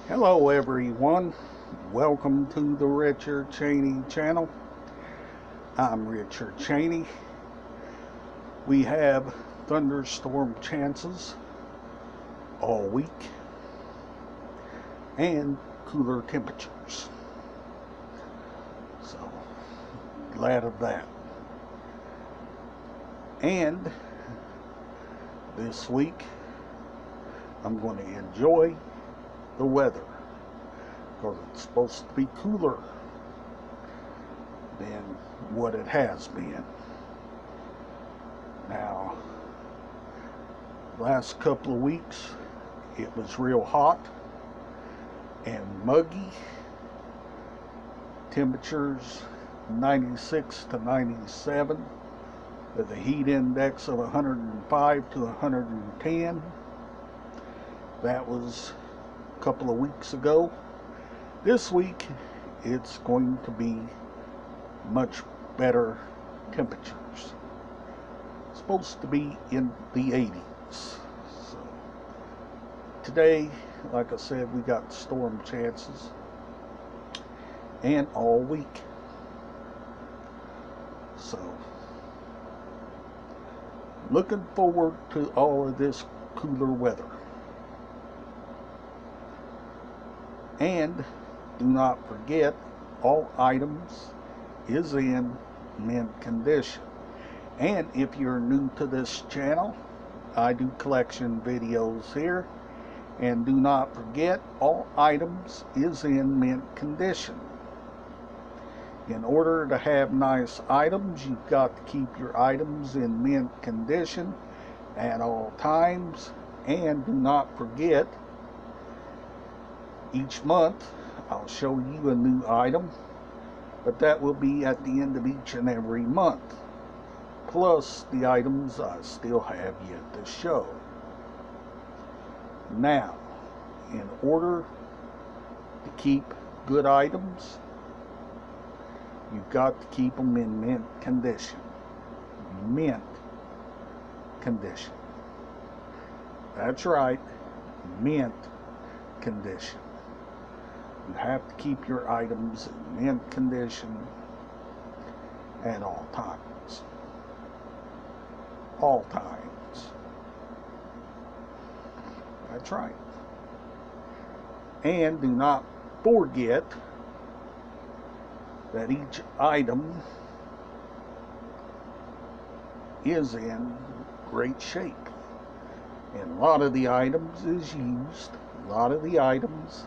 Hello everyone, welcome to the Richard CHANEY channel. I'm Richard CHANEY. We have thunderstorm chances all week and cooler temperatures. So glad of that. And this week I'm going to enjoy the weather because it's supposed to be cooler than what it has been. Now, last couple of weeks it was real hot and muggy. Temperatures 96 to 97 with a heat index of 105 to 110. That was a couple of weeks ago. This week it's going to be much better temperatures. It's supposed to be in the 80s. So today, like I said, we got storm chances and all week. So looking forward to all of this cooler weather. And do not forget, all items is in mint condition. And if you're new to this channel, I do collection videos here. And do not forget, all items is in mint condition. In order to have nice items, you've got to keep your items in mint condition at all times. And do not forget, each month I'll show you a new item, but that will be at the end of each and every month, plus the items I still have yet to show. Now, in order to keep good items, you've got to keep them in mint condition. Mint condition. That's right, mint condition. You have to keep your items in mint condition at all times. All times. That's right. And do not forget that each item is in great shape. And a lot of the items is used. A lot of the items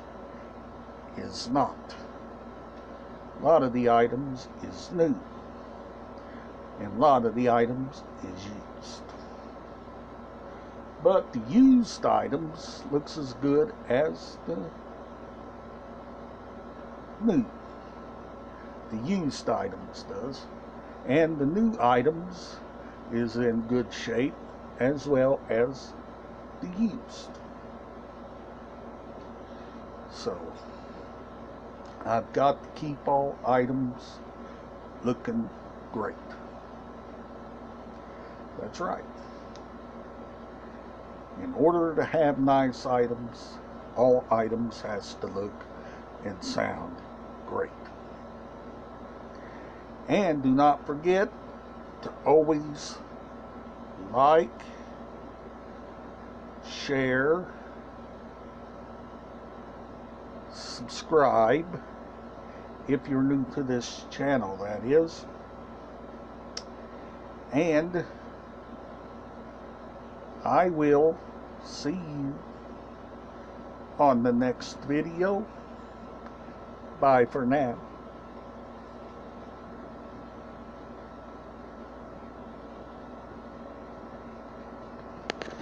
is not. A lot of the items is new. And a lot of the items is used. But the used items looks as good as the new. The used items does. And the new items is in good shape as well as the used. So I've got to keep all items looking great. That's right. In order to have nice items, all items has to look and sound great. And do not forget to always like, share, subscribe, if you're new to this channel, that is. And I will see you on the next video. Bye for now.